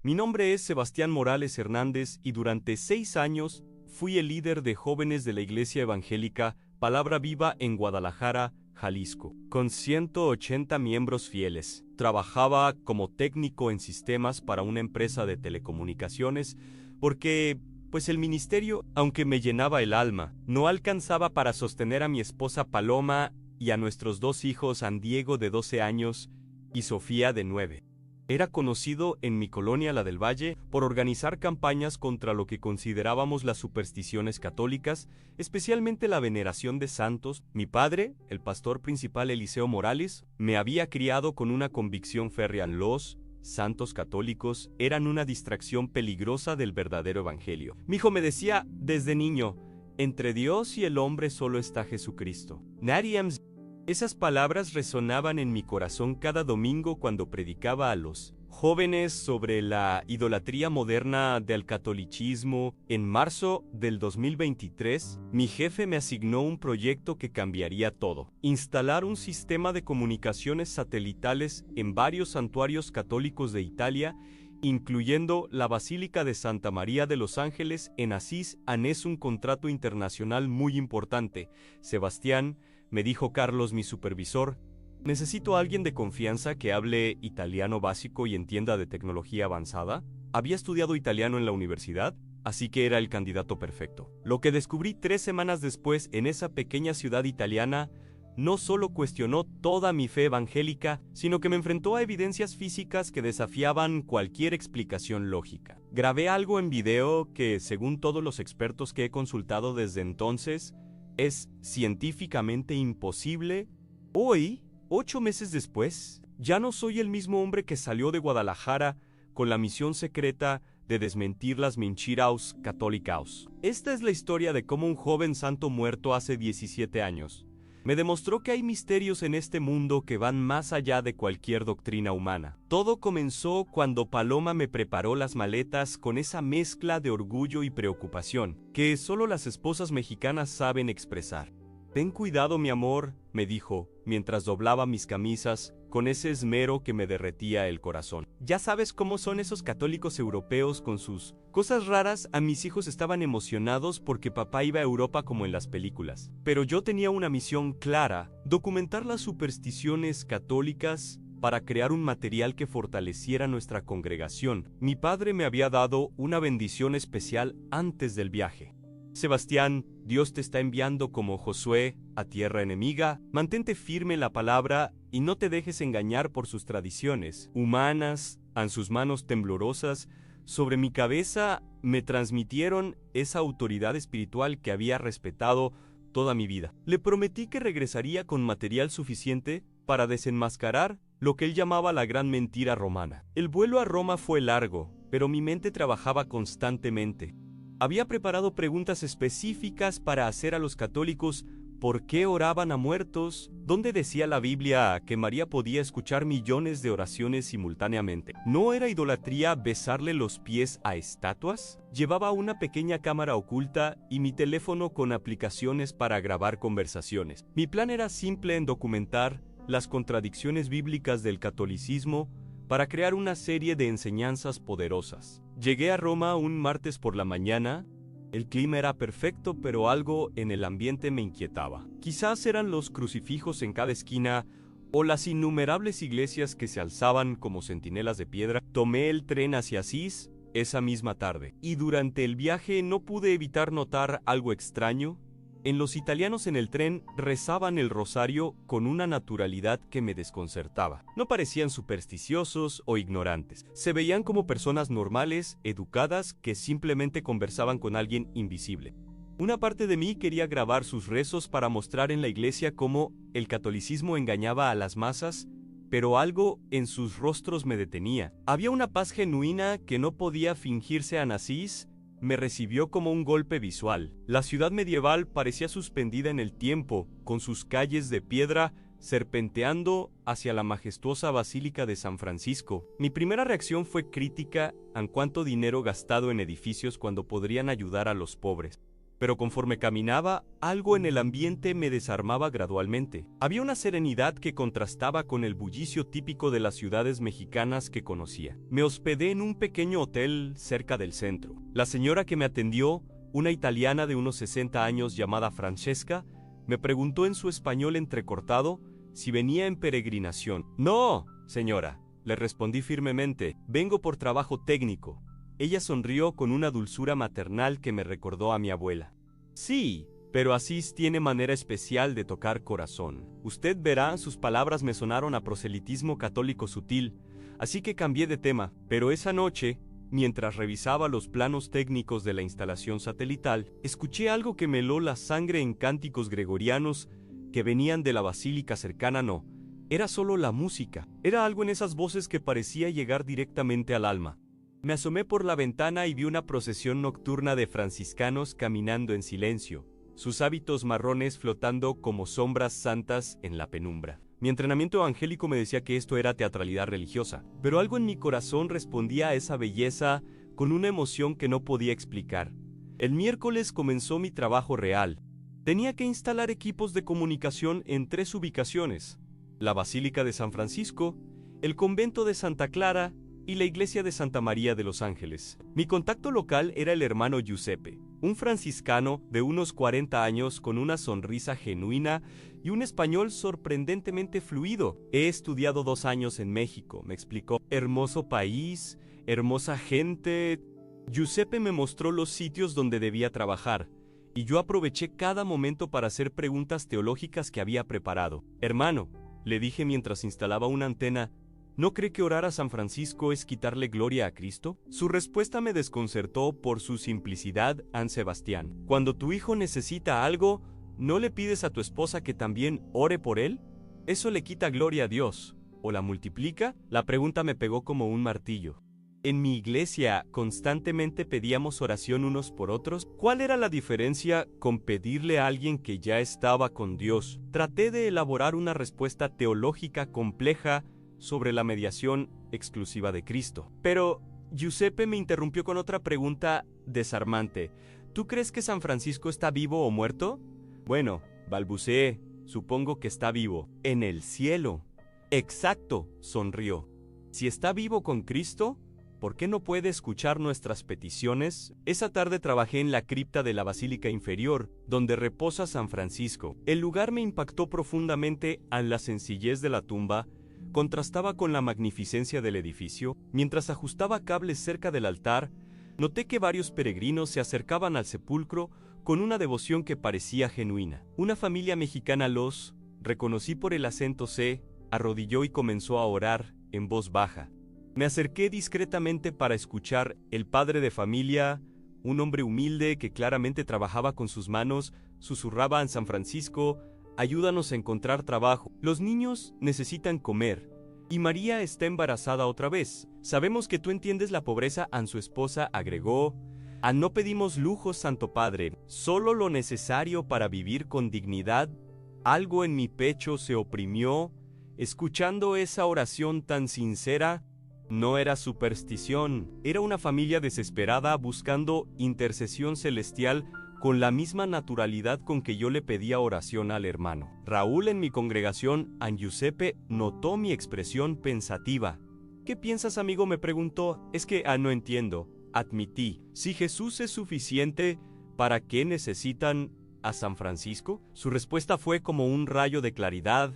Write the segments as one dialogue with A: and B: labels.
A: Mi nombre es Sebastián Morales Hernández y durante 6 años fui el líder de jóvenes de la Iglesia Evangélica Palabra Viva en Guadalajara, Jalisco, con 180 miembros fieles. Trabajaba como técnico en sistemas para una empresa de telecomunicaciones porque, pues el ministerio, aunque me llenaba el alma, no alcanzaba para sostener a mi esposa Paloma y a nuestros 2 hijos, San Diego de 12 años y Sofía de 9. Era conocido en mi colonia, la del Valle, por organizar campañas contra lo que considerábamos las supersticiones católicas, especialmente la veneración de santos. Mi padre, el pastor principal Eliseo Morales, me había criado con una convicción férrea: los santos católicos eran una distracción peligrosa del verdadero evangelio. Mi hijo me decía desde niño: entre Dios y el hombre solo está Jesucristo. Nariams. Esas palabras resonaban en mi corazón cada domingo cuando predicaba a los jóvenes sobre la idolatría moderna del catolicismo. En marzo del 2023, mi jefe me asignó un proyecto que cambiaría todo: instalar un sistema de comunicaciones satelitales en varios santuarios católicos de Italia, incluyendo la Basílica de Santa María de los Ángeles en Asís. Es un contrato internacional muy importante, Sebastián, me dijo Carlos, mi supervisor. Necesito a alguien de confianza que hable italiano básico y entienda de tecnología avanzada. Había estudiado italiano en la universidad, así que era el candidato perfecto. Lo que descubrí 3 semanas después en esa pequeña ciudad italiana no solo cuestionó toda mi fe evangélica, sino que me enfrentó a evidencias físicas que desafiaban cualquier explicación lógica. Grabé algo en video que, según todos los expertos que he consultado desde entonces, es científicamente imposible. Hoy, 8 meses después, ya no soy el mismo hombre que salió de Guadalajara con la misión secreta de desmentir las mentiras católicas. Esta es la historia de cómo un joven santo muerto hace 17 años me demostró que hay misterios en este mundo que van más allá de cualquier doctrina humana. Todo comenzó cuando Paloma me preparó las maletas con esa mezcla de orgullo y preocupación que solo las esposas mexicanas saben expresar. Ten cuidado, mi amor, me dijo, mientras doblaba mis camisas con ese esmero que me derretía el corazón. Ya sabes cómo son esos católicos europeos con sus cosas raras. A mis hijos estaban emocionados porque papá iba a Europa como en las películas. Pero yo tenía una misión clara: documentar las supersticiones católicas para crear un material que fortaleciera nuestra congregación. Mi padre me había dado una bendición especial antes del viaje. Sebastián, Dios te está enviando como Josué a tierra enemiga. Mantente firme en la palabra y no te dejes engañar por sus tradiciones humanas. En sus manos temblorosas sobre mi cabeza me transmitieron esa autoridad espiritual que había respetado toda mi vida. Le prometí que regresaría con material suficiente para desenmascarar lo que él llamaba la gran mentira romana. El vuelo a Roma fue largo, pero mi mente trabajaba constantemente. Había preparado preguntas específicas para hacer a los católicos: ¿por qué oraban a muertos? ¿Dónde decía la Biblia que María podía escuchar millones de oraciones simultáneamente? ¿No era idolatría besarle los pies a estatuas? Llevaba una pequeña cámara oculta y mi teléfono con aplicaciones para grabar conversaciones. Mi plan era simple: en documentar las contradicciones bíblicas del catolicismo para crear una serie de enseñanzas poderosas. Llegué a Roma un martes por la mañana. El clima era perfecto, pero algo en el ambiente me inquietaba. Quizás eran los crucifijos en cada esquina o las innumerables iglesias que se alzaban como centinelas de piedra. Tomé el tren hacia Asís esa misma tarde, y durante el viaje no pude evitar notar algo extraño. Los italianos en el tren rezaban el rosario con una naturalidad que me desconcertaba. No parecían supersticiosos o ignorantes. Se veían como personas normales, educadas, que simplemente conversaban con alguien invisible. Una parte de mí quería grabar sus rezos para mostrar en la iglesia cómo el catolicismo engañaba a las masas, pero algo en sus rostros me detenía. Había una paz genuina que no podía fingirse. Asís me recibió como un golpe visual. La ciudad medieval parecía suspendida en el tiempo, con sus calles de piedra serpenteando hacia la majestuosa Basílica de San Francisco. Mi primera reacción fue crítica en cuanto dinero gastado en edificios cuando podrían ayudar a los pobres. pero conforme caminaba, algo en el ambiente me desarmaba gradualmente. Había una serenidad que contrastaba con el bullicio típico de las ciudades mexicanas que conocía. Me hospedé en un pequeño hotel cerca del centro. La señora que me atendió, una italiana de unos 60 años llamada Francesca, me preguntó en su español entrecortado si venía en peregrinación. «No, señora», le respondí firmemente, «vengo por trabajo técnico». Ella sonrió con una dulzura maternal que me recordó a mi abuela. «Sí, pero Asís tiene manera especial de tocar corazón. Usted verá, sus palabras me sonaron a proselitismo católico sutil, así que cambié de tema. Pero esa noche, mientras revisaba los planos técnicos de la instalación satelital, escuché algo que me heló la sangre en cánticos gregorianos que venían de la basílica cercana. No, era solo la música. Era algo en esas voces que parecía llegar directamente al alma. Me asomé por la ventana y vi una procesión nocturna de franciscanos caminando en silencio, sus hábitos marrones flotando como sombras santas en la penumbra. Mi entrenamiento evangélico me decía que esto era teatralidad religiosa, pero algo en mi corazón respondía a esa belleza con una emoción que no podía explicar. El miércoles comenzó mi trabajo real. Tenía que instalar equipos de comunicación en 3 ubicaciones: la Basílica de San Francisco, el Convento de Santa Clara y la Iglesia de Santa María de los Ángeles. Mi contacto local era el hermano Giuseppe, un franciscano de unos 40 años con una sonrisa genuina y un español sorprendentemente fluido. «He estudiado 2 años en México», me explicó. «Hermoso país, hermosa gente». Giuseppe me mostró los sitios donde debía trabajar, y yo aproveché cada momento para hacer preguntas teológicas que había preparado. «Hermano», le dije mientras instalaba una antena, ¿no cree que orar a San Francisco es quitarle gloria a Cristo? Su respuesta me desconcertó por su simplicidad. «An Sebastián, cuando tu hijo necesita algo, ¿no le pides a tu esposa que también ore por él? ¿Eso le quita gloria a Dios o la multiplica?» La pregunta me pegó como un martillo. En mi iglesia constantemente pedíamos oración unos por otros. ¿Cuál era la diferencia con pedirle a alguien que ya estaba con Dios? Traté de elaborar una respuesta teológica compleja sobre la mediación exclusiva de Cristo. Pero Giuseppe me interrumpió con otra pregunta desarmante. «¿Tú crees que San Francisco está vivo o muerto?» «Bueno», balbuceé, «supongo que está vivo. En el cielo». «Exacto», sonrió. «Si está vivo con Cristo, ¿por qué no puede escuchar nuestras peticiones?» Esa tarde trabajé en la cripta de la Basílica Inferior, donde reposa San Francisco. El lugar me impactó profundamente a la sencillez de la tumba. Contrastaba con la magnificencia del edificio. Mientras ajustaba cables cerca del altar, noté que varios peregrinos se acercaban al sepulcro con una devoción que parecía genuina. Una familia mexicana los reconocí por el acento C, arrodilló y comenzó a orar en voz baja. Me acerqué discretamente para escuchar. El padre de familia, un hombre humilde que claramente trabajaba con sus manos, susurraba a San Francisco: «Ayúdanos a encontrar trabajo. Los niños necesitan comer. Y María está embarazada otra vez. Sabemos que tú entiendes la pobreza». A su esposa agregó: «No pedimos lujos, Santo Padre, solo lo necesario para vivir con dignidad». Algo en mi pecho se oprimió. Escuchando esa oración tan sincera, no era superstición, era una familia desesperada buscando intercesión celestial con la misma naturalidad con que yo le pedía oración al hermano. Raúl, en mi congregación, An Giuseppe, notó mi expresión pensativa. «¿Qué piensas, amigo?», me preguntó. «Es que, no entiendo», admití. «Si Jesús es suficiente, ¿para qué necesitan a San Francisco?». Su respuesta fue como un rayo de claridad.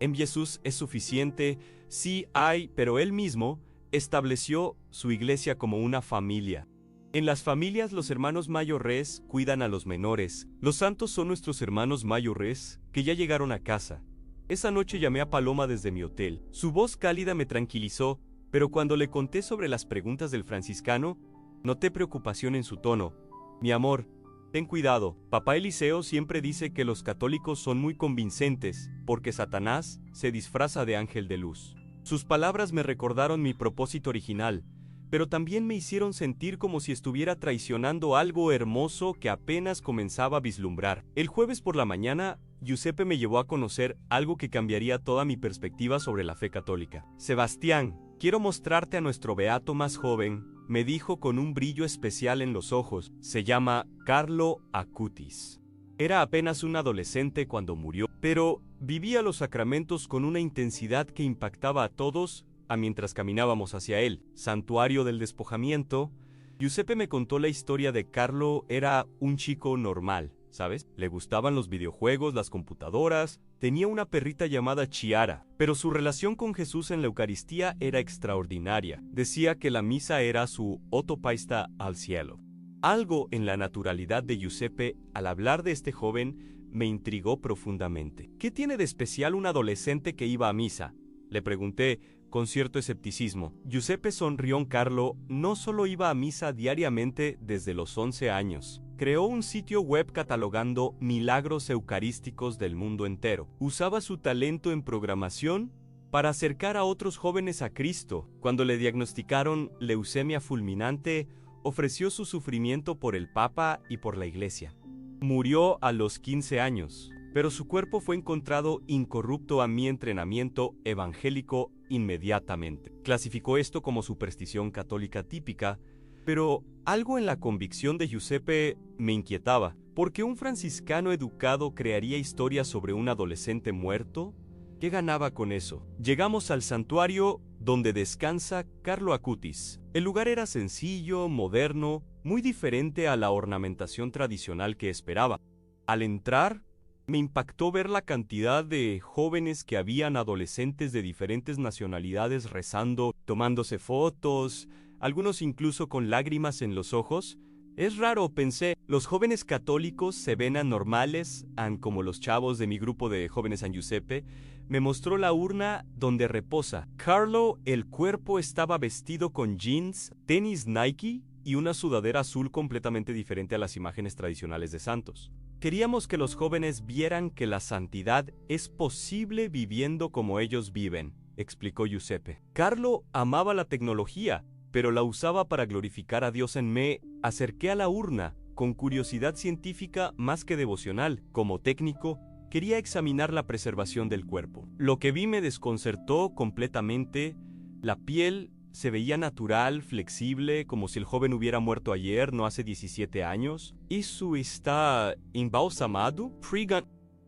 A: «En Jesús es suficiente, sí hay, pero Él mismo estableció su iglesia como una familia. En las familias los hermanos mayores cuidan a los menores. Los santos son nuestros hermanos mayores que ya llegaron a casa». Esa noche llamé a Paloma desde mi hotel. Su voz cálida me tranquilizó, pero cuando le conté sobre las preguntas del franciscano, noté preocupación en su tono. «Mi amor, ten cuidado. Papá Eliseo siempre dice que los católicos son muy convincentes, porque Satanás se disfraza de ángel de luz». Sus palabras me recordaron mi propósito original, pero también me hicieron sentir como si estuviera traicionando algo hermoso que apenas comenzaba a vislumbrar. El jueves por la mañana, Giuseppe me llevó a conocer algo que cambiaría toda mi perspectiva sobre la fe católica. «Sebastián», quiero mostrarte a nuestro beato más joven, me dijo con un brillo especial en los ojos. Se llama Carlo Acutis. Era apenas un adolescente cuando murió, pero vivía los sacramentos con una intensidad que impactaba a todos mientras caminábamos hacia él. Santuario del Despojamiento. Giuseppe me contó la historia de Carlo. Era un chico normal, ¿sabes? Le gustaban los videojuegos, las computadoras, tenía una perrita llamada Chiara, pero su relación con Jesús en la Eucaristía era extraordinaria. Decía que la misa era su autopista al cielo. Algo en la naturalidad de Giuseppe al hablar de este joven me intrigó profundamente. ¿Qué tiene de especial un adolescente que iba a misa?, le pregunté con cierto escepticismo. Giuseppe sonrió. Carlo no solo iba a misa diariamente desde los 11 años. Creó un sitio web catalogando milagros eucarísticos del mundo entero. Usaba su talento en programación para acercar a otros jóvenes a Cristo. Cuando le diagnosticaron leucemia fulminante, ofreció su sufrimiento por el Papa y por la Iglesia. Murió a los 15 años, pero su cuerpo fue encontrado incorrupto a mi entrenamiento evangélico inmediatamente. Clasificó esto como superstición católica típica, pero algo en la convicción de Giuseppe me inquietaba. ¿Por qué un franciscano educado crearía historias sobre un adolescente muerto? ¿Qué ganaba con eso? Llegamos al santuario donde descansa Carlo Acutis. El lugar era sencillo, moderno, muy diferente a la ornamentación tradicional que esperaba. Al entrar, me impactó ver la cantidad de jóvenes que habían, adolescentes de diferentes nacionalidades rezando, tomándose fotos, algunos incluso con lágrimas en los ojos. Es raro, pensé, los jóvenes católicos se ven anormales, como los chavos de mi grupo de jóvenes San Giuseppe. Me mostró la urna donde reposa Carlo. El cuerpo estaba vestido con jeans, tenis Nike y una sudadera azul completamente diferente a las imágenes tradicionales de santos. Queríamos que los jóvenes vieran que la santidad es posible viviendo como ellos viven, explicó Giuseppe. Carlo amaba la tecnología, pero la usaba para glorificar a Dios. Me acerqué a la urna con curiosidad científica más que devocional. Como técnico, quería examinar la preservación del cuerpo. Lo que vi me desconcertó completamente. La piel se veía natural, flexible, como si el joven hubiera muerto ayer, no hace 17 años. ¿Eso está embalsamado?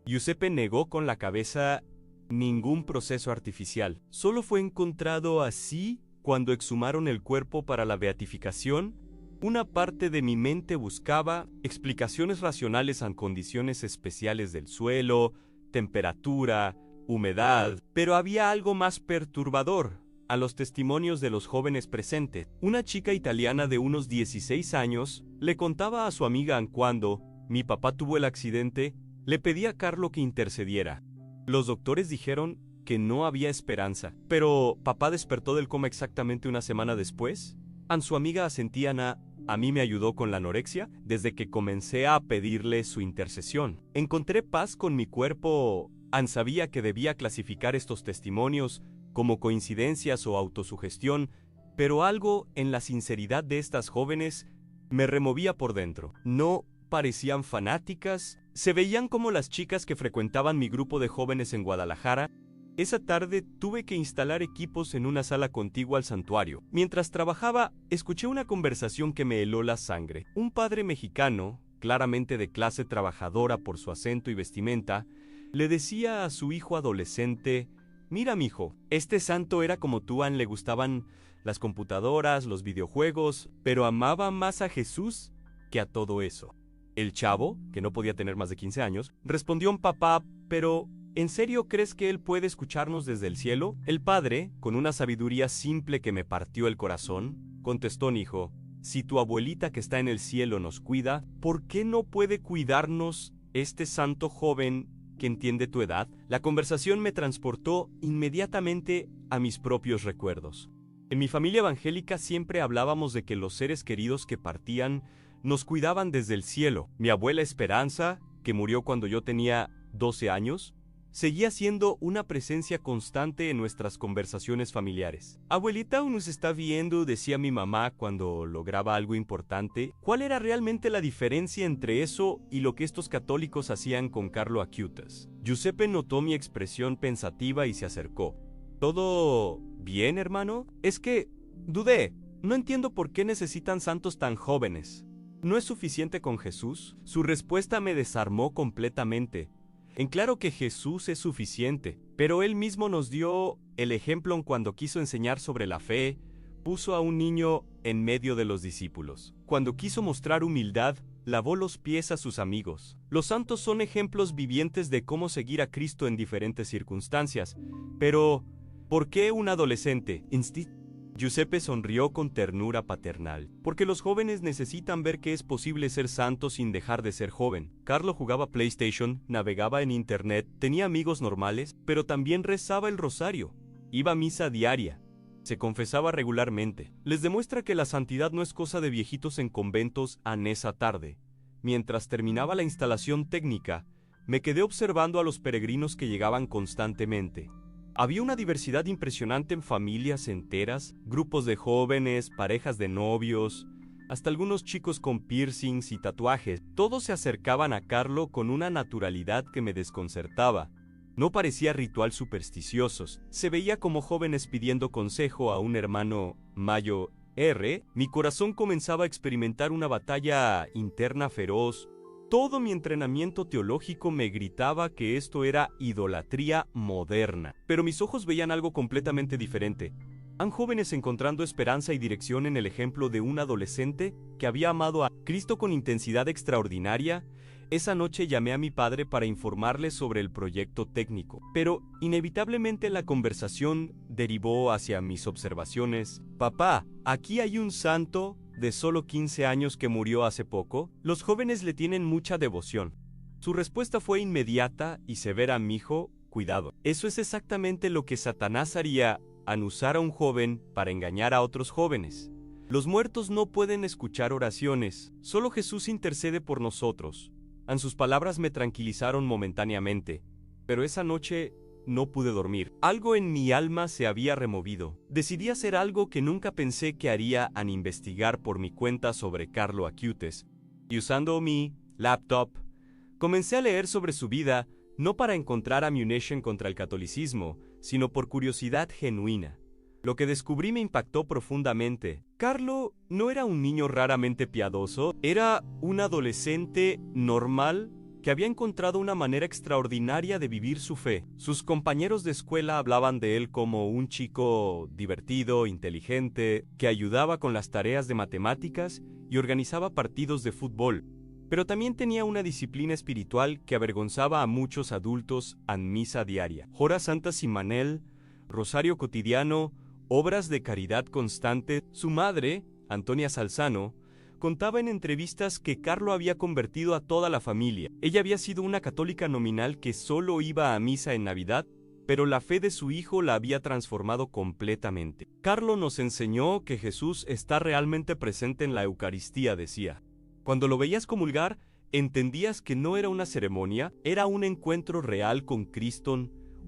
A: Giuseppe negó con la cabeza. Ningún proceso artificial. Solo fue encontrado así cuando exhumaron el cuerpo para la beatificación. Una parte de mi mente buscaba explicaciones racionales a condiciones especiales del suelo, temperatura, humedad, pero había algo más perturbador: a los testimonios de los jóvenes presentes. Una chica italiana de unos 16 años le contaba a su amiga cuando mi papá tuvo el accidente, le pedí a Carlo que intercediera. Los doctores dijeron que no había esperanza, pero papá despertó del coma exactamente una semana después. Su amiga asentía. A mí me ayudó con la anorexia desde que comencé a pedirle su intercesión. Encontré paz con mi cuerpo. Sabía que debía clasificar estos testimonios como coincidencias o autosugestión, pero algo en la sinceridad de estas jóvenes me removía por dentro. No parecían fanáticas, se veían como las chicas que frecuentaban mi grupo de jóvenes en Guadalajara. Esa tarde tuve que instalar equipos en una sala contigua al santuario. Mientras trabajaba, escuché una conversación que me heló la sangre. Un padre mexicano, claramente de clase trabajadora por su acento y vestimenta, le decía a su hijo adolescente: «Mira, mijo, este santo era como tú. Le gustaban las computadoras, los videojuegos, pero amaba más a Jesús que a todo eso». El chavo, que no podía tener más de 15 años, respondió: «Papá, pero ¿en serio crees que él puede escucharnos desde el cielo?». El padre, con una sabiduría simple que me partió el corazón, contestó: «Hijo, si tu abuelita que está en el cielo nos cuida, ¿por qué no puede cuidarnos este santo joven que entiende tu edad?». La conversación me transportó inmediatamente a mis propios recuerdos. En mi familia evangélica siempre hablábamos de que los seres queridos que partían nos cuidaban desde el cielo. Mi abuela Esperanza, que murió cuando yo tenía 12 años, seguía siendo una presencia constante en nuestras conversaciones familiares. «Abuelita, nos está viendo», decía mi mamá cuando lograba algo importante. ¿Cuál era realmente la diferencia entre eso y lo que estos católicos hacían con Carlo Acutis? Giuseppe notó mi expresión pensativa y se acercó. ¿Todo bien, hermano? Es que dudé. No entiendo por qué necesitan santos tan jóvenes. ¿No es suficiente con Jesús? Su respuesta me desarmó completamente. En claro que Jesús es suficiente, pero Él mismo nos dio el ejemplo cuando quiso enseñar sobre la fe, puso a un niño en medio de los discípulos. Cuando quiso mostrar humildad, lavó los pies a sus amigos. Los santos son ejemplos vivientes de cómo seguir a Cristo en diferentes circunstancias. Pero, ¿por qué un adolescente? Giuseppe sonrió con ternura paternal, porque los jóvenes necesitan ver que es posible ser santo sin dejar de ser joven. Carlo jugaba PlayStation, navegaba en internet, tenía amigos normales, pero también rezaba el rosario. Iba a misa diaria. Se confesaba regularmente. Les demuestra que la santidad no es cosa de viejitos en conventos en esa tarde. Mientras terminaba la instalación técnica, me quedé observando a los peregrinos que llegaban constantemente. Había una diversidad impresionante en familias enteras, grupos de jóvenes, parejas de novios, hasta algunos chicos con piercings y tatuajes. Todos se acercaban a Carlo con una naturalidad que me desconcertaba. No parecía ritual supersticiosos, se veía como jóvenes pidiendo consejo a un hermano Mayo R. Mi corazón comenzaba a experimentar una batalla interna feroz. Todo mi entrenamiento teológico me gritaba que esto era idolatría moderna, pero mis ojos veían algo completamente diferente. Han jóvenes encontrando esperanza y dirección en el ejemplo de un adolescente que había amado a Cristo con intensidad extraordinaria. Esa noche llamé a mi padre para informarle sobre el proyecto técnico, pero inevitablemente la conversación derivó hacia mis observaciones. Papá, aquí hay un santo de solo 15 años que murió hace poco. Los jóvenes le tienen mucha devoción. Su respuesta fue inmediata y severa: mijo, cuidado. Eso es exactamente lo que Satanás haría al usar a un joven para engañar a otros jóvenes. Los muertos no pueden escuchar oraciones, solo Jesús intercede por nosotros. Sus palabras me tranquilizaron momentáneamente, pero esa noche no pude dormir. Algo en mi alma se había removido. Decidí hacer algo que nunca pensé que haría al investigar por mi cuenta sobre Carlo Acutis. Y usando mi laptop, comencé a leer sobre su vida, no para encontrar ammunition contra el catolicismo, sino por curiosidad genuina. Lo que descubrí me impactó profundamente. Carlo no era un niño raramente piadoso, era un adolescente normal que había encontrado una manera extraordinaria de vivir su fe. Sus compañeros de escuela hablaban de él como un chico divertido, inteligente, que ayudaba con las tareas de matemáticas y organizaba partidos de fútbol. Pero también tenía una disciplina espiritual que avergonzaba a muchos adultos en misa diaria. Hora Santa Simanel, rosario cotidiano, obras de caridad constante. Su madre, Antonia Salzano, contaba en entrevistas que Carlo había convertido a toda la familia. Ella había sido una católica nominal que solo iba a misa en Navidad, pero la fe de su hijo la había transformado completamente. Carlo nos enseñó que Jesús está realmente presente en la Eucaristía, decía. Cuando lo veías comulgar, entendías que no era una ceremonia, era un encuentro real con Cristo.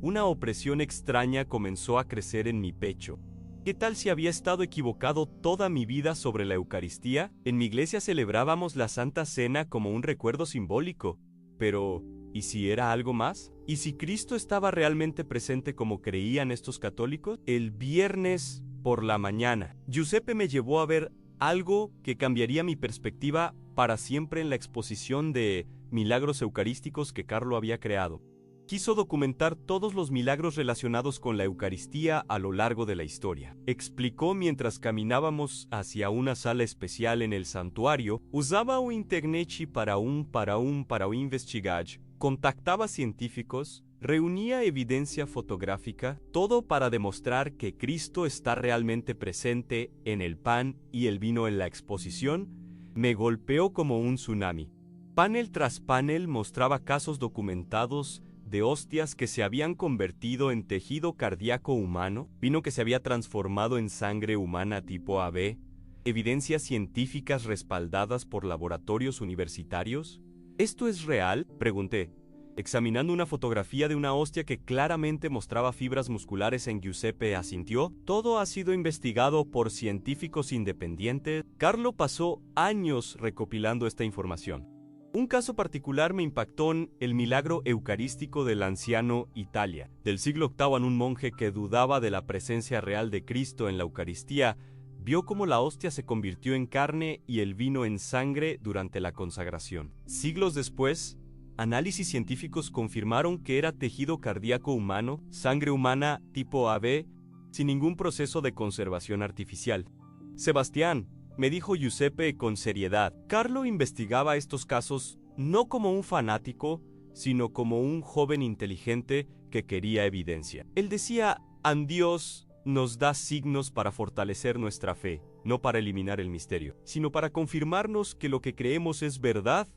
A: Una opresión extraña comenzó a crecer en mi pecho. ¿Qué tal si había estado equivocado toda mi vida sobre la Eucaristía? En mi iglesia celebrábamos la Santa Cena como un recuerdo simbólico. Pero, ¿y si era algo más? ¿Y si Cristo estaba realmente presente como creían estos católicos? El viernes por la mañana, Giuseppe me llevó a ver algo que cambiaría mi perspectiva para siempre en la exposición de milagros eucarísticos que Carlo había creado. Quiso documentar todos los milagros relacionados con la Eucaristía a lo largo de la historia. Explicó mientras caminábamos hacia una sala especial en el santuario, usaba un tecnici para investigar, contactaba científicos, reunía evidencia fotográfica, todo para demostrar que Cristo está realmente presente en el pan y el vino en la exposición. Me golpeó como un tsunami. Panel tras panel mostraba casos documentados de hostias que se habían convertido en tejido cardíaco humano, vino que se había transformado en sangre humana tipo AB, evidencias científicas respaldadas por laboratorios universitarios. ¿Esto es real?, pregunté, examinando una fotografía de una hostia que claramente mostraba fibras musculares. En Giuseppe asintió. Todo ha sido investigado por científicos independientes. Carlo pasó años recopilando esta información. Un caso particular me impactó en el milagro eucarístico del anciano Italia. Del siglo VIII, un monje que dudaba de la presencia real de Cristo en la Eucaristía vio cómo la hostia se convirtió en carne y el vino en sangre durante la consagración. Siglos después, análisis científicos confirmaron que era tejido cardíaco humano, sangre humana tipo AB, sin ningún proceso de conservación artificial. Sebastián, me dijo Giuseppe con seriedad, Carlo investigaba estos casos no como un fanático, sino como un joven inteligente que quería evidencia. Él decía, Dios nos da signos para fortalecer nuestra fe, no para eliminar el misterio, sino para confirmarnos que lo que creemos es verdad.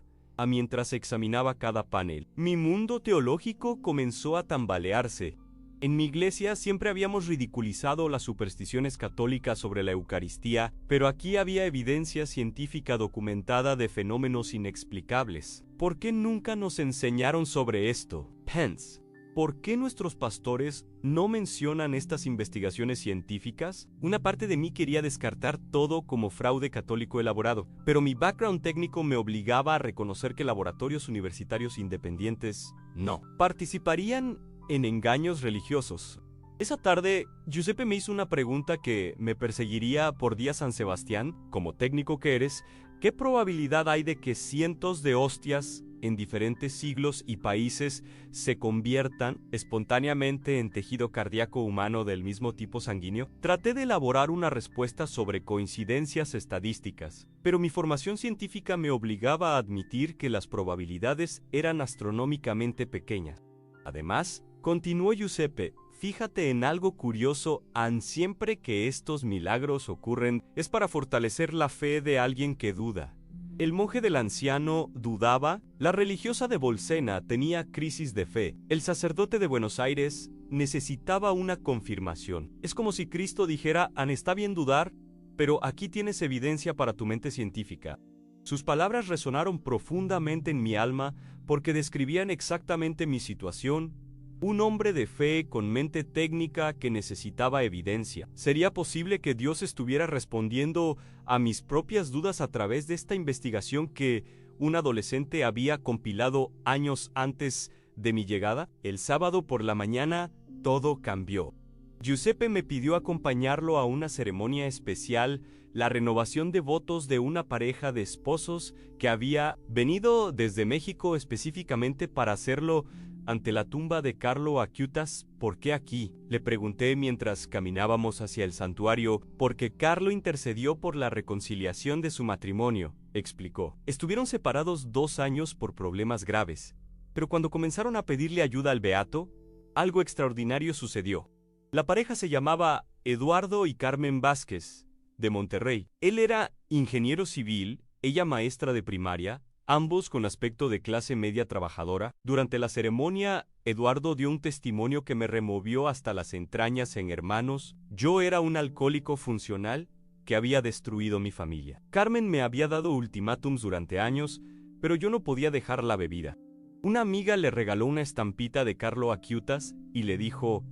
A: Mientras examinaba cada panel, mi mundo teológico comenzó a tambalearse. En mi iglesia siempre habíamos ridiculizado las supersticiones católicas sobre la Eucaristía, pero aquí había evidencia científica documentada de fenómenos inexplicables. ¿Por qué nunca nos enseñaron sobre esto? Pence, ¿por qué nuestros pastores no mencionan estas investigaciones científicas? Una parte de mí quería descartar todo como fraude católico elaborado, pero mi background técnico me obligaba a reconocer que laboratorios universitarios independientes no participarían en engaños religiosos. Esa tarde, Giuseppe me hizo una pregunta que me perseguiría por día. San Sebastián, como técnico que eres, ¿qué probabilidad hay de que cientos de hostias en diferentes siglos y países se conviertan espontáneamente en tejido cardíaco humano del mismo tipo sanguíneo? Traté de elaborar una respuesta sobre coincidencias estadísticas, pero mi formación científica me obligaba a admitir que las probabilidades eran astronómicamente pequeñas. Además, continuó Giuseppe, fíjate en algo curioso, siempre que estos milagros ocurren es para fortalecer la fe de alguien que duda. El monje del anciano dudaba, la religiosa de Bolsena tenía crisis de fe, el sacerdote de Buenos Aires necesitaba una confirmación. Es como si Cristo dijera, está bien dudar, pero aquí tienes evidencia para tu mente científica. Sus palabras resonaron profundamente en mi alma porque describían exactamente mi situación. Un hombre de fe con mente técnica que necesitaba evidencia. ¿Sería posible que Dios estuviera respondiendo a mis propias dudas a través de esta investigación que un adolescente había compilado años antes de mi llegada? El sábado por la mañana, todo cambió. Giuseppe me pidió acompañarlo a una ceremonia especial, la renovación de votos de una pareja de esposos que había venido desde México específicamente para hacerlo ante la tumba de Carlo Acutis. ¿Por qué aquí?, le pregunté mientras caminábamos hacia el santuario. Porque Carlo intercedió por la reconciliación de su matrimonio, explicó. Estuvieron separados 2 años por problemas graves, pero cuando comenzaron a pedirle ayuda al beato, algo extraordinario sucedió. La pareja se llamaba Eduardo y Carmen Vázquez, de Monterrey. Él era ingeniero civil, ella maestra de primaria, ambos con aspecto de clase media trabajadora. Durante la ceremonia, Eduardo dio un testimonio que me removió hasta las entrañas. Hermanos, yo era un alcohólico funcional que había destruido mi familia. Carmen me había dado ultimátums durante años, pero yo no podía dejar la bebida. Una amiga le regaló una estampita de Carlo Acutis y le dijo,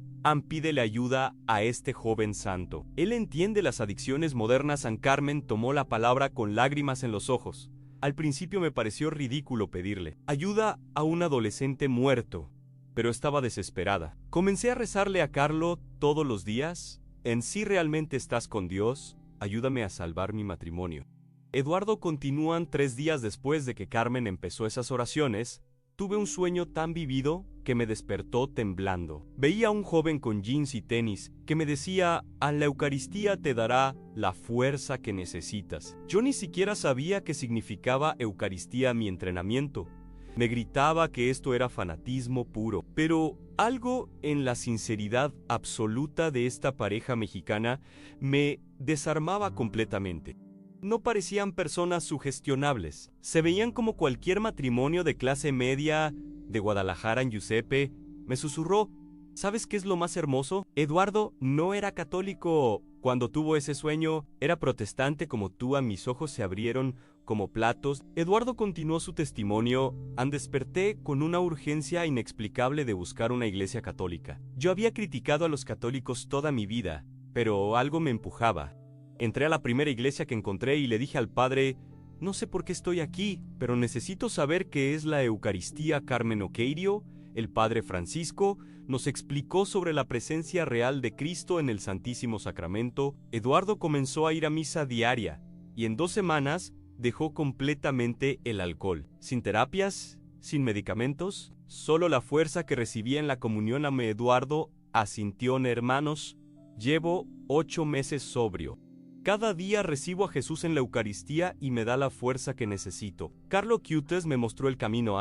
A: pídele ayuda a este joven santo. Él entiende las adicciones modernas. Carmen tomó la palabra con lágrimas en los ojos. Al principio me pareció ridículo pedirle ayuda a un adolescente muerto, pero estaba desesperada. Comencé a rezarle a Carlo todos los días. Si realmente estás con Dios, ayúdame a salvar mi matrimonio. Eduardo continúan 3 días después de que Carmen empezó esas oraciones. Tuve un sueño tan vivido que me despertó temblando. Veía a un joven con jeans y tenis que me decía, la Eucaristía te dará la fuerza que necesitas. Yo ni siquiera sabía qué significaba Eucaristía mi entrenamiento. Me gritaba que esto era fanatismo puro, pero algo en la sinceridad absoluta de esta pareja mexicana me desarmaba completamente. No parecían personas sugestionables. Se veían como cualquier matrimonio de clase media de Guadalajara. Giuseppe me susurró, ¿sabes qué es lo más hermoso? Eduardo no era católico cuando tuvo ese sueño, era protestante como tú. Mis ojos se abrieron como platos. Eduardo continuó su testimonio. Desperté con una urgencia inexplicable de buscar una iglesia católica. Yo había criticado a los católicos toda mi vida, pero algo me empujaba. Entré a la primera iglesia que encontré y le dije al padre, No sé por qué estoy aquí, pero necesito saber qué es la Eucaristía. Carmen Oqueirio, el Padre Francisco, nos explicó sobre la presencia real de Cristo en el Santísimo Sacramento. Eduardo comenzó a ir a misa diaria y en 2 semanas dejó completamente el alcohol. Sin terapias, sin medicamentos, solo la fuerza que recibía en la comunión. Eduardo asintió. Hermanos, llevo 8 meses sobrio. Cada día recibo a Jesús en la Eucaristía y me da la fuerza que necesito. Carlo Cutes me mostró el camino.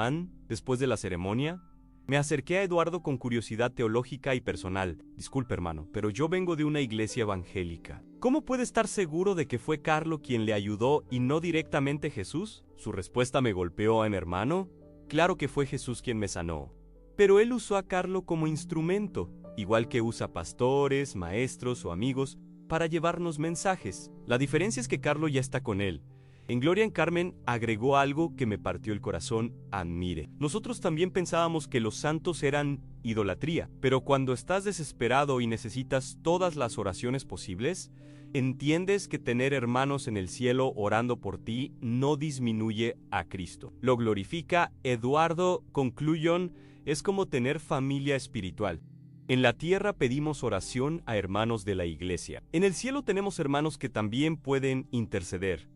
A: Después de la ceremonia, me acerqué a Eduardo con curiosidad teológica y personal. Disculpe, hermano, pero yo vengo de una iglesia evangélica. ¿Cómo puede estar seguro de que fue Carlo quien le ayudó y no directamente Jesús? Su respuesta me golpeó. Hermano, claro que fue Jesús quien me sanó. Pero él usó a Carlo como instrumento, igual que usa pastores, maestros o amigos para llevarnos mensajes. La diferencia es que Carlo ya está con él. En Gloria en Carmen agregó algo que me partió el corazón. Mire, nosotros también pensábamos que los santos eran idolatría, pero cuando estás desesperado y necesitas todas las oraciones posibles, entiendes que tener hermanos en el cielo orando por ti no disminuye a Cristo. Lo glorifica. Eduardo, concluyon, es como tener familia espiritual. En la tierra pedimos oración a hermanos de la iglesia. En el cielo tenemos hermanos que también pueden interceder.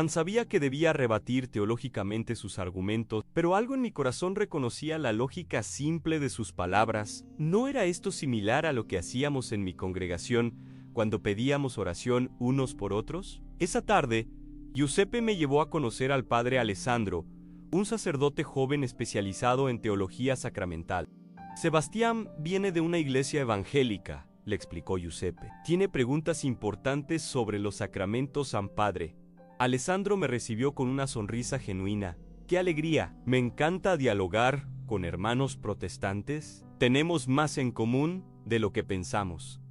A: Sabía que debía rebatir teológicamente sus argumentos, pero algo en mi corazón reconocía la lógica simple de sus palabras. ¿No era esto similar a lo que hacíamos en mi congregación cuando pedíamos oración unos por otros? Esa tarde, Giuseppe me llevó a conocer al padre Alessandro, un sacerdote joven especializado en teología sacramental. Sebastián viene de una iglesia evangélica, le explicó Giuseppe. Tiene preguntas importantes sobre los sacramentos. Padre. Alessandro me recibió con una sonrisa genuina. ¡Qué alegría! Me encanta dialogar con hermanos protestantes. Tenemos más en común de lo que pensamos.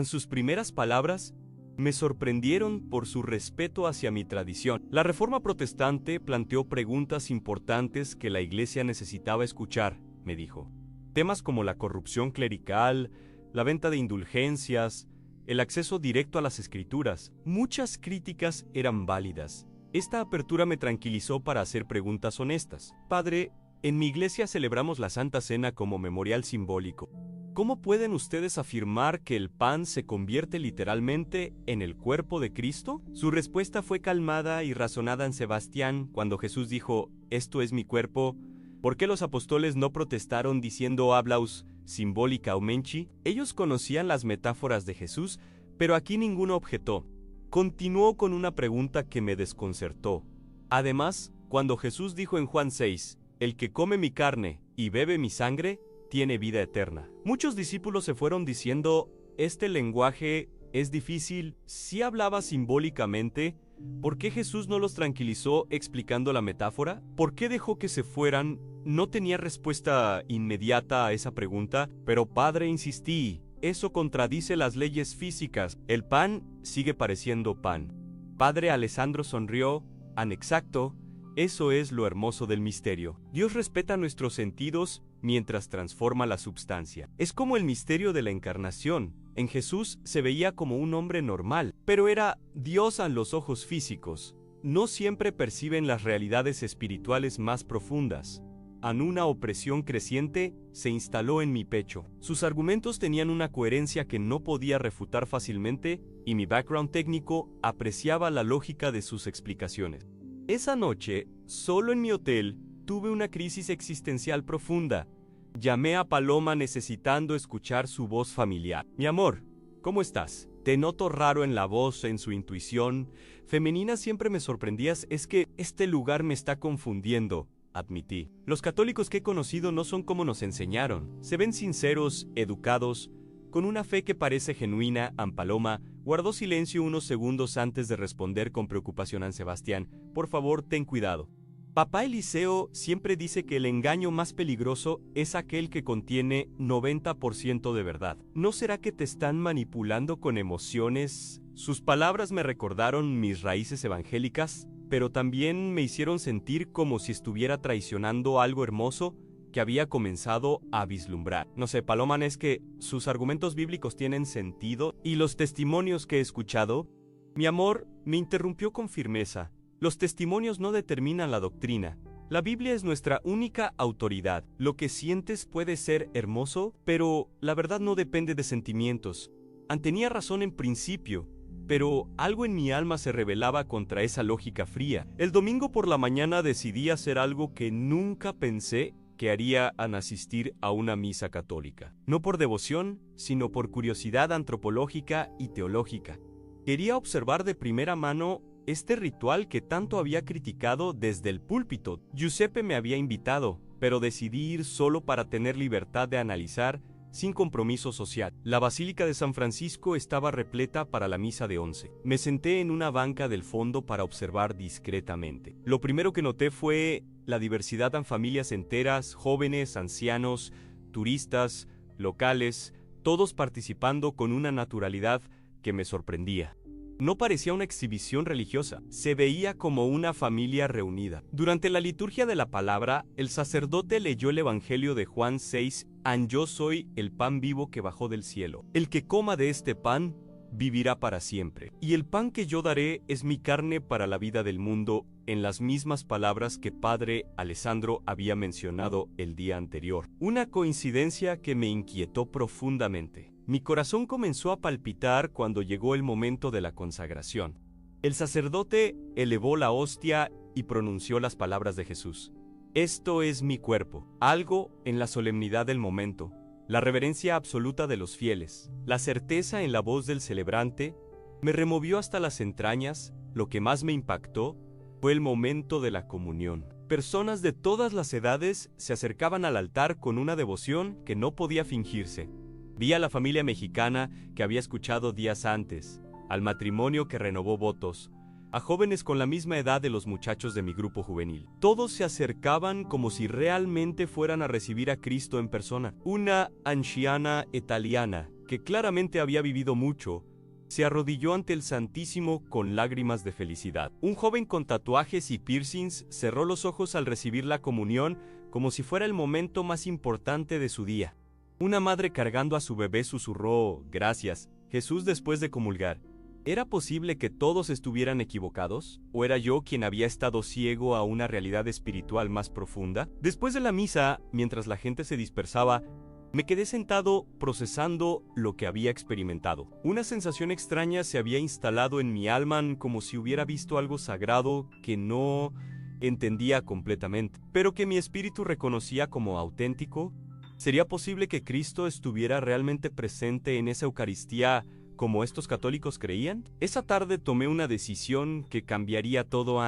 A: Sus primeras palabras me sorprendieron por su respeto hacia mi tradición. La Reforma Protestante planteó preguntas importantes que la Iglesia necesitaba escuchar, me dijo. Temas como la corrupción clerical, la venta de indulgencias, el acceso directo a las Escrituras. Muchas críticas eran válidas. Esta apertura me tranquilizó para hacer preguntas honestas. Padre, en mi iglesia celebramos la Santa Cena como memorial simbólico. ¿Cómo pueden ustedes afirmar que el pan se convierte literalmente en el cuerpo de Cristo? Su respuesta fue calmada y razonada. Sebastián, cuando Jesús dijo, «Esto es mi cuerpo», ¿por qué los apóstoles no protestaron diciendo «hablaus simbólica o menchi»? Ellos conocían las metáforas de Jesús, pero aquí ninguno objetó. Continuó con una pregunta que me desconcertó. Además, cuando Jesús dijo en Juan 6, «El que come mi carne y bebe mi sangre, tiene vida eterna». Muchos discípulos se fueron diciendo, «Este lenguaje es difícil». Si hablaba simbólicamente, ¿por qué Jesús no los tranquilizó explicando la metáfora? ¿Por qué dejó que se fueran? No tenía respuesta inmediata a esa pregunta, pero padre, insistí, eso contradice las leyes físicas. El pan sigue pareciendo pan. Padre Alessandro sonrió. Exacto, eso es lo hermoso del misterio. Dios respeta nuestros sentidos mientras transforma la substancia. Es como el misterio de la encarnación. En Jesús se veía como un hombre normal, pero era Dios a los ojos físicos. No siempre perciben las realidades espirituales más profundas. Una opresión creciente se instaló en mi pecho. Sus argumentos tenían una coherencia que no podía refutar fácilmente, y mi background técnico apreciaba la lógica de sus explicaciones. Esa noche, solo en mi hotel, tuve una crisis existencial profunda. Llamé a Paloma necesitando escuchar su voz familiar. «Mi amor, ¿cómo estás? Te noto raro en la voz, en su intuición femenina siempre me sorprendías. Es que este lugar me está confundiendo», admití. «Los católicos que he conocido no son como nos enseñaron. Se ven sinceros, educados, con una fe que parece genuina». Paloma guardó silencio unos segundos antes de responder con preocupación. «Sebastián, por favor, ten cuidado. Papá Eliseo siempre dice que el engaño más peligroso es aquel que contiene 90% de verdad. ¿No será que te están manipulando con emociones?» Sus palabras me recordaron mis raíces evangélicas, pero también me hicieron sentir como si estuviera traicionando algo hermoso que había comenzado a vislumbrar. No sé, Paloma, es que sus argumentos bíblicos tienen sentido y los testimonios que he escuchado. Mi amor me interrumpió con firmeza. Los testimonios no determinan la doctrina. La Biblia es nuestra única autoridad. Lo que sientes puede ser hermoso, pero la verdad no depende de sentimientos. Tenía razón en principio, pero algo en mi alma se rebelaba contra esa lógica fría. El domingo por la mañana decidí hacer algo que nunca pensé que haría al asistir a una misa católica. No por devoción, sino por curiosidad antropológica y teológica. Quería observar de primera mano este ritual que tanto había criticado desde el púlpito. Giuseppe me había invitado, pero decidí ir solo para tener libertad de analizar sin compromiso social. La Basílica de San Francisco estaba repleta para la misa de 11. Me senté en una banca del fondo para observar discretamente. Lo primero que noté fue la diversidad en familias enteras, jóvenes, ancianos, turistas, locales, todos participando con una naturalidad que me sorprendía. No parecía una exhibición religiosa, se veía como una familia reunida. Durante la liturgia de la palabra, el sacerdote leyó el Evangelio de Juan 6, Yo soy el pan vivo que bajó del cielo. El que coma de este pan, vivirá para siempre. Y el pan que yo daré es mi carne para la vida del mundo, en las mismas palabras que Padre Alessandro había mencionado el día anterior. Una coincidencia que me inquietó profundamente. Mi corazón comenzó a palpitar cuando llegó el momento de la consagración. El sacerdote elevó la hostia y pronunció las palabras de Jesús. Esto es mi cuerpo. Algo en la solemnidad del momento, la reverencia absoluta de los fieles, la certeza en la voz del celebrante, me removió hasta las entrañas. Lo que más me impactó fue el momento de la comunión. Personas de todas las edades se acercaban al altar con una devoción que no podía fingirse. Vi a la familia mexicana que había escuchado días antes, al matrimonio que renovó votos, a jóvenes con la misma edad de los muchachos de mi grupo juvenil. Todos se acercaban como si realmente fueran a recibir a Cristo en persona. Una anciana italiana, que claramente había vivido mucho, se arrodilló ante el Santísimo con lágrimas de felicidad. Un joven con tatuajes y piercings cerró los ojos al recibir la comunión como si fuera el momento más importante de su día. Una madre cargando a su bebé susurró, «Gracias, Jesús», después de comulgar. ¿Era posible que todos estuvieran equivocados? ¿O era yo quien había estado ciego a una realidad espiritual más profunda? Después de la misa, mientras la gente se dispersaba, me quedé sentado procesando lo que había experimentado. Una sensación extraña se había instalado en mi alma, como si hubiera visto algo sagrado que no entendía completamente, pero que mi espíritu reconocía como auténtico. ¿Sería posible que Cristo estuviera realmente presente en esa Eucaristía como estos católicos creían? Esa tarde tomé una decisión que cambiaría todo.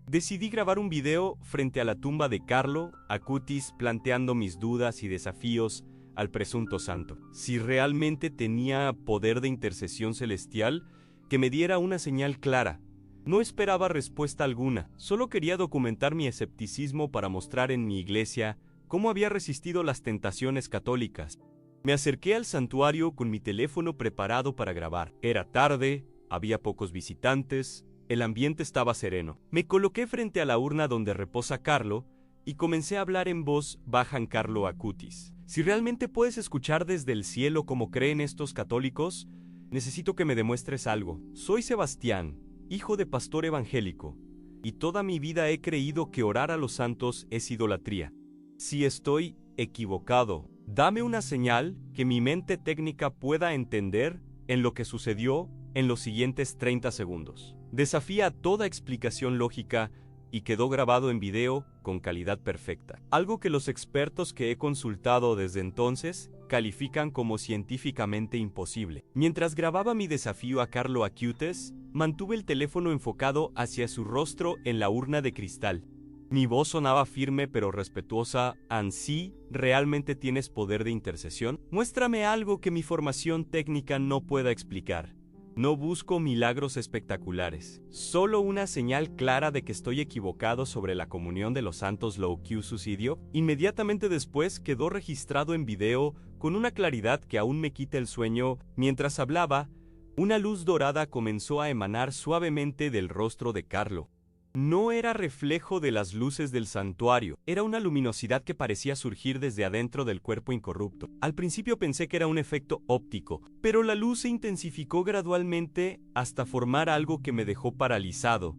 A: Decidí grabar un video frente a la tumba de Carlo Acutis, planteando mis dudas y desafíos al presunto santo. Si realmente tenía poder de intercesión celestial, que me diera una señal clara. No esperaba respuesta alguna, solo quería documentar mi escepticismo para mostrar en mi iglesia cómo había resistido las tentaciones católicas. Me acerqué al santuario con mi teléfono preparado para grabar. Era tarde, había pocos visitantes, el ambiente estaba sereno. Me coloqué frente a la urna donde reposa Carlo y comencé a hablar en voz baja en Carlo Acutis. Si realmente puedes escuchar desde el cielo como creen estos católicos, necesito que me demuestres algo. Soy Sebastián, hijo de pastor evangélico, y toda mi vida he creído que orar a los santos es idolatría. Si estoy equivocado, dame una señal que mi mente técnica pueda entender en lo que sucedió en los siguientes 30 segundos. Desafía toda explicación lógica y quedó grabado en video con calidad perfecta. Algo que los expertos que he consultado desde entonces califican como científicamente imposible. Mientras grababa mi desafío a Carlo Acutis, mantuve el teléfono enfocado hacia su rostro en la urna de cristal. Mi voz sonaba firme pero respetuosa. ¿Sí realmente tienes poder de intercesión? Muéstrame algo que mi formación técnica no pueda explicar. No busco milagros espectaculares, solo una señal clara de que estoy equivocado sobre la comunión de los santos. Lo que sucedió inmediatamente después quedó registrado en video con una claridad que aún me quita el sueño. Mientras hablaba, una luz dorada comenzó a emanar suavemente del rostro de Carlo. No era reflejo de las luces del santuario, era una luminosidad que parecía surgir desde adentro del cuerpo incorrupto. Al principio pensé que era un efecto óptico, pero la luz se intensificó gradualmente hasta formar algo que me dejó paralizado.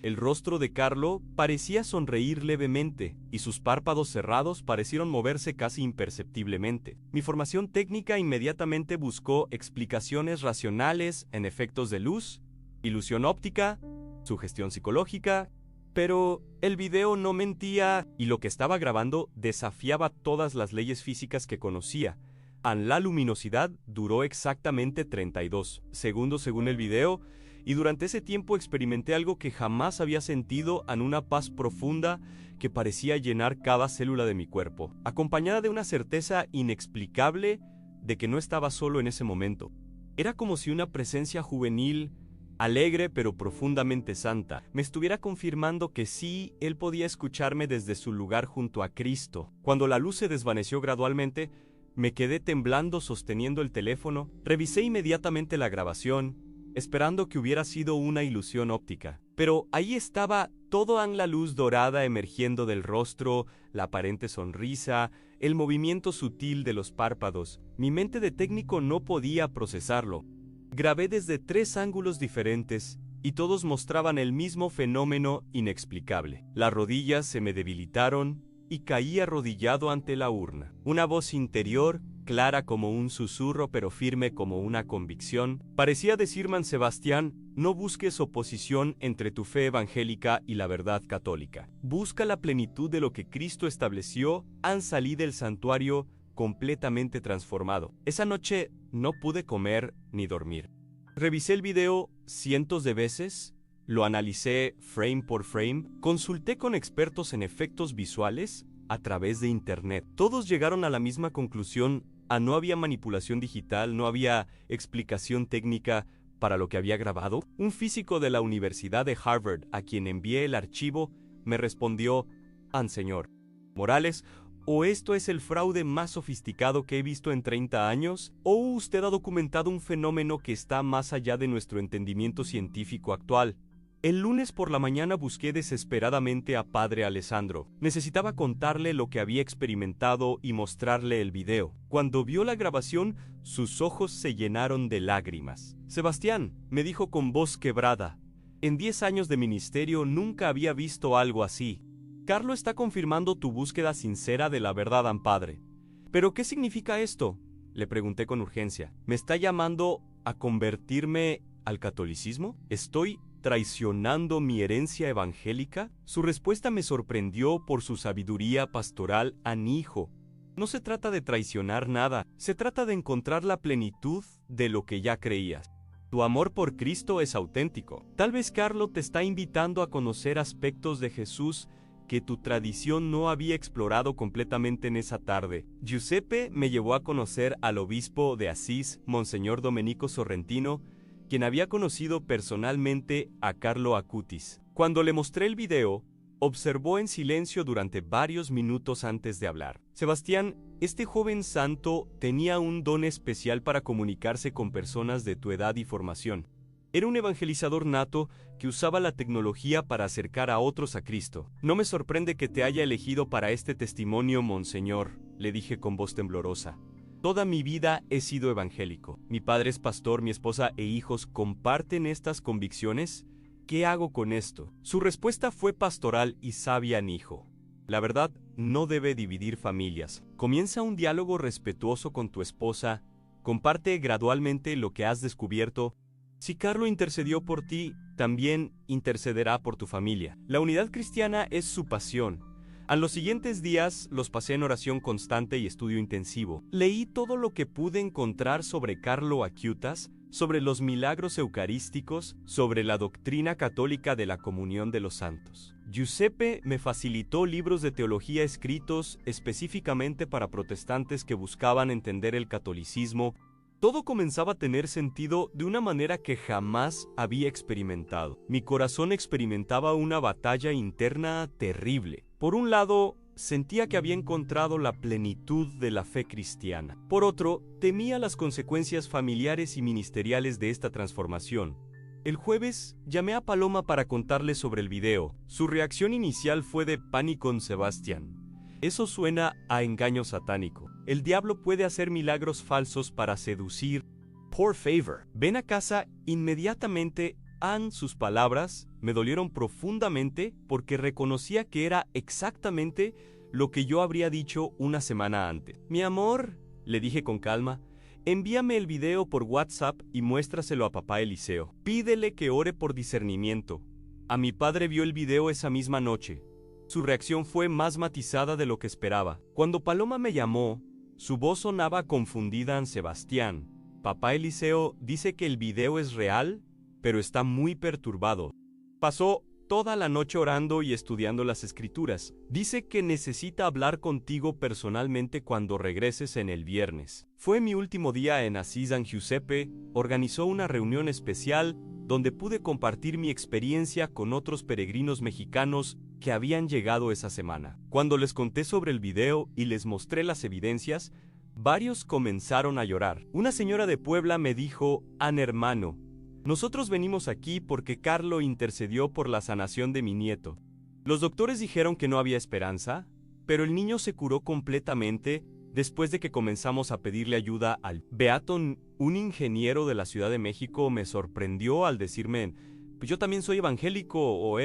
A: El rostro de Carlo parecía sonreír levemente, y sus párpados cerrados parecieron moverse casi imperceptiblemente. Mi formación técnica inmediatamente buscó explicaciones racionales en efectos de luz, ilusión óptica, sugestión psicológica, pero el video no mentía y lo que estaba grabando desafiaba todas las leyes físicas que conocía. La luminosidad duró exactamente 32 segundos según el video, y durante ese tiempo experimenté algo que jamás había sentido, una paz profunda que parecía llenar cada célula de mi cuerpo, acompañada de una certeza inexplicable de que no estaba solo en ese momento. Era como si una presencia juvenil, alegre pero profundamente santa, me estuviera confirmando que sí, él podía escucharme desde su lugar junto a Cristo. Cuando la luz se desvaneció gradualmente, me quedé temblando sosteniendo el teléfono, revisé inmediatamente la grabación, esperando que hubiera sido una ilusión óptica. Pero ahí estaba toda la luz dorada emergiendo del rostro, la aparente sonrisa, el movimiento sutil de los párpados. Mi mente de técnico no podía procesarlo. Grabé desde 3 ángulos diferentes y todos mostraban el mismo fenómeno inexplicable. Las rodillas se me debilitaron y caí arrodillado ante la urna. Una voz interior, clara como un susurro pero firme como una convicción, parecía decirme: Sebastián, no busques oposición entre tu fe evangélica y la verdad católica. Busca la plenitud de lo que Cristo estableció. Salí del santuario completamente transformado. Esa noche no pude comer ni dormir. Revisé el video cientos de veces, lo analicé frame por frame, consulté con expertos en efectos visuales a través de internet. Todos llegaron a la misma conclusión: no había manipulación digital, no había explicación técnica para lo que había grabado. Un físico de la Universidad de Harvard, a quien envié el archivo, me respondió: señor Morales, o esto es el fraude más sofisticado que he visto en 30 años, o usted ha documentado un fenómeno que está más allá de nuestro entendimiento científico actual. El lunes por la mañana busqué desesperadamente a Padre Alessandro. Necesitaba contarle lo que había experimentado y mostrarle el video. Cuando vio la grabación, sus ojos se llenaron de lágrimas. Sebastián, me dijo con voz quebrada, en 10 años de ministerio nunca había visto algo así. Carlo está confirmando tu búsqueda sincera de la verdad, Padre. ¿Pero qué significa esto?, le pregunté con urgencia. ¿Me está llamando a convertirme al catolicismo? ¿Estoy traicionando mi herencia evangélica? Su respuesta me sorprendió por su sabiduría pastoral. Hijo, no se trata de traicionar nada, se trata de encontrar la plenitud de lo que ya creías. Tu amor por Cristo es auténtico. Tal vez Carlo te está invitando a conocer aspectos de Jesús que tu tradición no había explorado completamente en esa tarde. Giuseppe me llevó a conocer al obispo de Asís, Monseñor Domenico Sorrentino, quien había conocido personalmente a Carlo Acutis. Cuando le mostré el video, observó en silencio durante varios minutos antes de hablar. Sebastián, este joven santo tenía un don especial para comunicarse con personas de tu edad y formación. Era un evangelizador nato que usaba la tecnología para acercar a otros a Cristo. No me sorprende que te haya elegido para este testimonio, monseñor, le dije con voz temblorosa. Toda mi vida he sido evangélico. Mi padre es pastor, mi esposa e hijos comparten estas convicciones. ¿Qué hago con esto? Su respuesta fue pastoral y sabia, hijo. La verdad no debe dividir familias. Comienza un diálogo respetuoso con tu esposa. Comparte gradualmente lo que has descubierto. Si Carlo intercedió por ti, también intercederá por tu familia. La unidad cristiana es su pasión. A los siguientes días los pasé en oración constante y estudio intensivo. Leí todo lo que pude encontrar sobre Carlo Acutis, sobre los milagros eucarísticos, sobre la doctrina católica de la comunión de los santos. Giuseppe me facilitó libros de teología escritos específicamente para protestantes que buscaban entender el catolicismo. Todo comenzaba a tener sentido de una manera que jamás había experimentado. Mi corazón experimentaba una batalla interna terrible. Por un lado, sentía que había encontrado la plenitud de la fe cristiana. Por otro, temía las consecuencias familiares y ministeriales de esta transformación. El jueves, llamé a Paloma para contarle sobre el video. Su reacción inicial fue de pánico en Sebastián. Eso suena a engaño satánico. El diablo puede hacer milagros falsos para seducir. Por favor, ven a casa inmediatamente Sus palabras me dolieron profundamente porque reconocía que era exactamente lo que yo habría dicho una semana antes. Mi amor, le dije con calma, envíame el video por WhatsApp y muéstraselo a papá Eliseo. Pídele que ore por discernimiento. A mi padre vio el video esa misma noche. Su reacción fue más matizada de lo que esperaba. Cuando Paloma me llamó, su voz sonaba confundida en Sebastián. Papá Eliseo dice que el video es real, pero está muy perturbado. Pasó toda la noche orando y estudiando las escrituras. Dice que necesita hablar contigo personalmente cuando regreses en el viernes. Fue mi último día en Asís San Giuseppe, organizó una reunión especial donde pude compartir mi experiencia con otros peregrinos mexicanos que habían llegado esa semana. Cuando les conté sobre el video y les mostré las evidencias, varios comenzaron a llorar. Una señora de Puebla me dijo: hermano, nosotros venimos aquí porque Carlo intercedió por la sanación de mi nieto. Los doctores dijeron que no había esperanza, pero el niño se curó completamente después de que comenzamos a pedirle ayuda al beato. Un ingeniero de la Ciudad de México me sorprendió al decirme: pues yo también soy evangélico,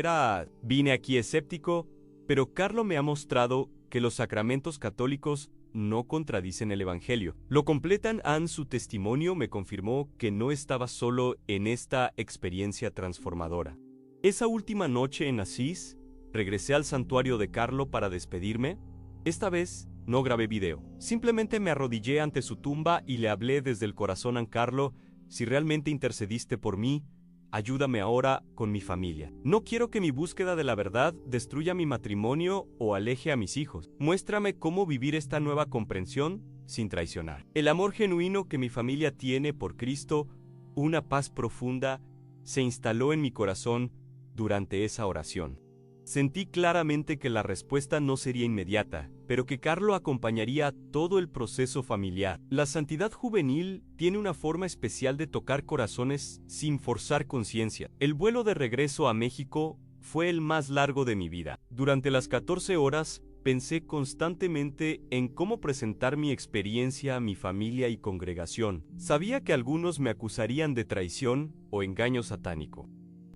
A: vine aquí escéptico, pero Carlo me ha mostrado que los sacramentos católicos no contradicen el Evangelio. Lo completan. Su testimonio me confirmó que no estaba solo en esta experiencia transformadora. Esa última noche en Asís, regresé al santuario de Carlo para despedirme. Esta vez no grabé video. Simplemente me arrodillé ante su tumba y le hablé desde el corazón a Carlo: si realmente intercediste por mí, ayúdame ahora con mi familia. No quiero que mi búsqueda de la verdad destruya mi matrimonio o aleje a mis hijos. Muéstrame cómo vivir esta nueva comprensión sin traicionar. El amor genuino que mi familia tiene por Cristo, una paz profunda, se instaló en mi corazón durante esa oración. Sentí claramente que la respuesta no sería inmediata, pero que Carlo acompañaría todo el proceso familiar. La santidad juvenil tiene una forma especial de tocar corazones sin forzar conciencia. El vuelo de regreso a México fue el más largo de mi vida. Durante las 14 horas, pensé constantemente en cómo presentar mi experiencia a mi familia y congregación. Sabía que algunos me acusarían de traición o engaño satánico,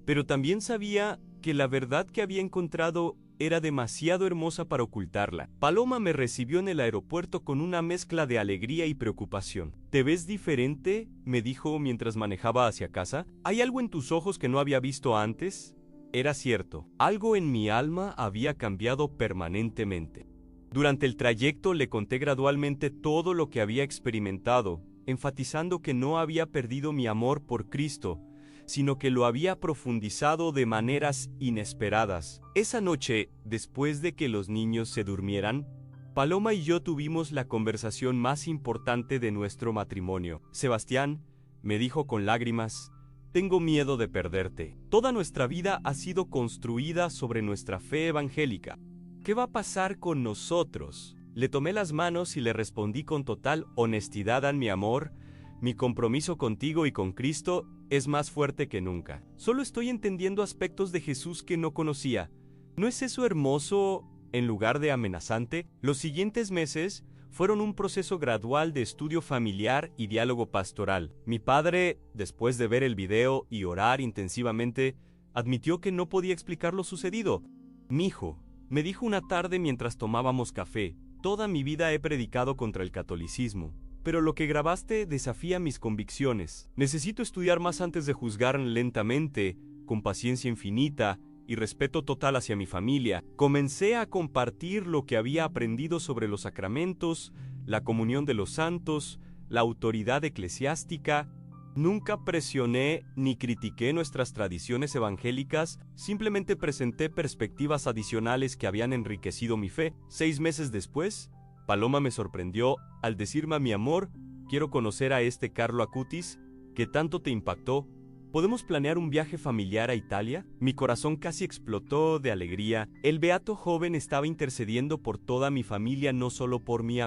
A: pero también sabía que la verdad que había encontrado era demasiado hermosa para ocultarla. Paloma me recibió en el aeropuerto con una mezcla de alegría y preocupación. ¿Te ves diferente?, me dijo mientras manejaba hacia casa. ¿Hay algo en tus ojos que no había visto antes? Era cierto, algo en mi alma había cambiado permanentemente. Durante el trayecto le conté gradualmente todo lo que había experimentado, enfatizando que no había perdido mi amor por Cristo, sino que lo había profundizado de maneras inesperadas. Esa noche, después de que los niños se durmieran, Paloma y yo tuvimos la conversación más importante de nuestro matrimonio. Sebastián, me dijo con lágrimas, tengo miedo de perderte. Toda nuestra vida ha sido construida sobre nuestra fe evangélica. ¿Qué va a pasar con nosotros? Le tomé las manos y le respondí con total honestidad: mi amor, mi compromiso contigo y con Cristo es más fuerte que nunca. Solo estoy entendiendo aspectos de Jesús que no conocía. ¿No es eso hermoso en lugar de amenazante? Los siguientes meses fueron un proceso gradual de estudio familiar y diálogo pastoral. Mi padre, después de ver el video y orar intensivamente, admitió que no podía explicar lo sucedido. «Mijo», me dijo una tarde mientras tomábamos café, «toda mi vida he predicado contra el catolicismo. Pero lo que grabaste desafía mis convicciones. Necesito estudiar más antes de juzgar lentamente, con paciencia infinita y respeto total hacia mi familia». Comencé a compartir lo que había aprendido sobre los sacramentos, la comunión de los santos, la autoridad eclesiástica. Nunca presioné ni critiqué nuestras tradiciones evangélicas, simplemente presenté perspectivas adicionales que habían enriquecido mi fe. 6 meses después, Paloma me sorprendió al decirme: mi amor, quiero conocer a este Carlo Acutis que tanto te impactó. ¿Podemos planear un viaje familiar a Italia? Mi corazón casi explotó de alegría. El beato joven estaba intercediendo por toda mi familia, no solo por mí.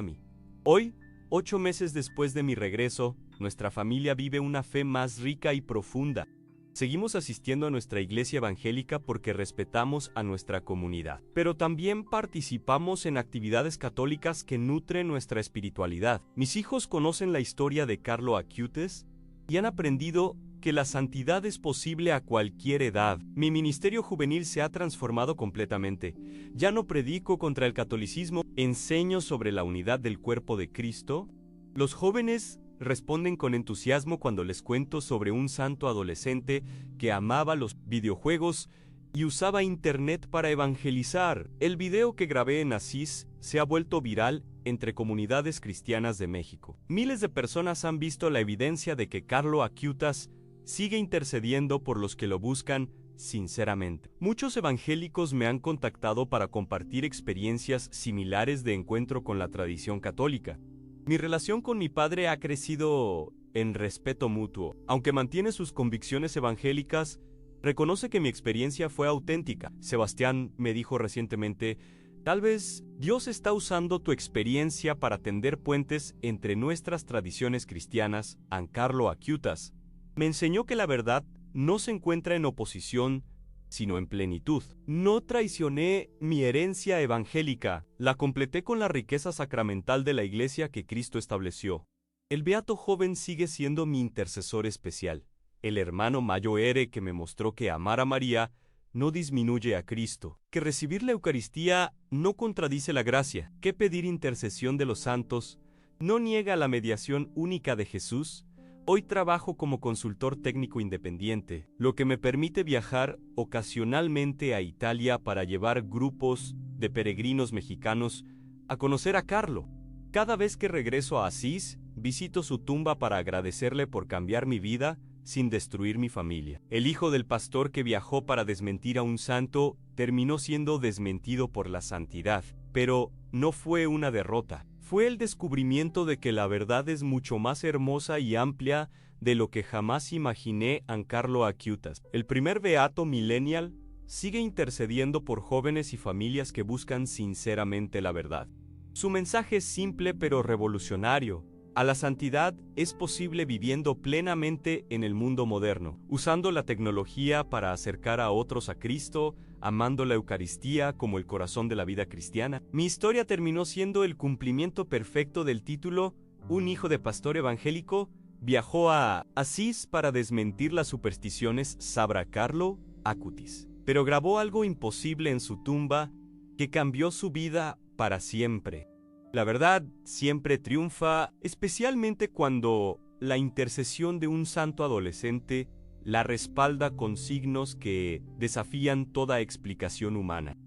A: Hoy, 8 meses después de mi regreso, nuestra familia vive una fe más rica y profunda. Seguimos asistiendo a nuestra iglesia evangélica porque respetamos a nuestra comunidad, pero también participamos en actividades católicas que nutren nuestra espiritualidad. Mis hijos conocen la historia de Carlo Acutis, y han aprendido que la santidad es posible a cualquier edad. Mi ministerio juvenil se ha transformado completamente. Ya no predico contra el catolicismo, enseño sobre la unidad del cuerpo de Cristo. Los jóvenes responden con entusiasmo cuando les cuento sobre un santo adolescente que amaba los videojuegos y usaba internet para evangelizar. El video que grabé en Asís se ha vuelto viral entre comunidades cristianas de México. Miles de personas han visto la evidencia de que Carlo Acuitas sigue intercediendo por los que lo buscan sinceramente. Muchos evangélicos me han contactado para compartir experiencias similares de encuentro con la tradición católica. Mi relación con mi padre ha crecido en respeto mutuo. Aunque mantiene sus convicciones evangélicas, reconoce que mi experiencia fue auténtica. Sebastián me dijo recientemente: tal vez Dios está usando tu experiencia para tender puentes entre nuestras tradiciones cristianas. Carlo Acuitas me enseñó que la verdad no se encuentra en oposición, sino en plenitud. No traicioné mi herencia evangélica, la completé con la riqueza sacramental de la Iglesia que Cristo estableció. El beato joven sigue siendo mi intercesor especial. El hermano Mayo Ere, que me mostró que amar a María no disminuye a Cristo, que recibir la Eucaristía no contradice la gracia, que pedir intercesión de los santos no niega la mediación única de Jesús. Hoy trabajo como consultor técnico independiente, lo que me permite viajar ocasionalmente a Italia para llevar grupos de peregrinos mexicanos a conocer a Carlo. Cada vez que regreso a Asís, visito su tumba para agradecerle por cambiar mi vida sin destruir mi familia. El hijo del pastor que viajó para desmentir a un santo terminó siendo desmentido por la santidad, pero no fue una derrota. Fue el descubrimiento de que la verdad es mucho más hermosa y amplia de lo que jamás imaginé. Carlo Acuitas, el primer beato millennial, sigue intercediendo por jóvenes y familias que buscan sinceramente la verdad. Su mensaje es simple pero revolucionario. A la santidad es posible viviendo plenamente en el mundo moderno, usando la tecnología para acercar a otros a Cristo, amando la Eucaristía como el corazón de la vida cristiana. Mi historia terminó siendo el cumplimiento perfecto del título: un hijo de pastor evangélico viajó a Asís para desmentir las supersticiones. Sabra Carlo Acuitas, pero grabó algo imposible en su tumba que cambió su vida para siempre. La verdad siempre triunfa, especialmente cuando la intercesión de un santo adolescente la respalda con signos que desafían toda explicación humana.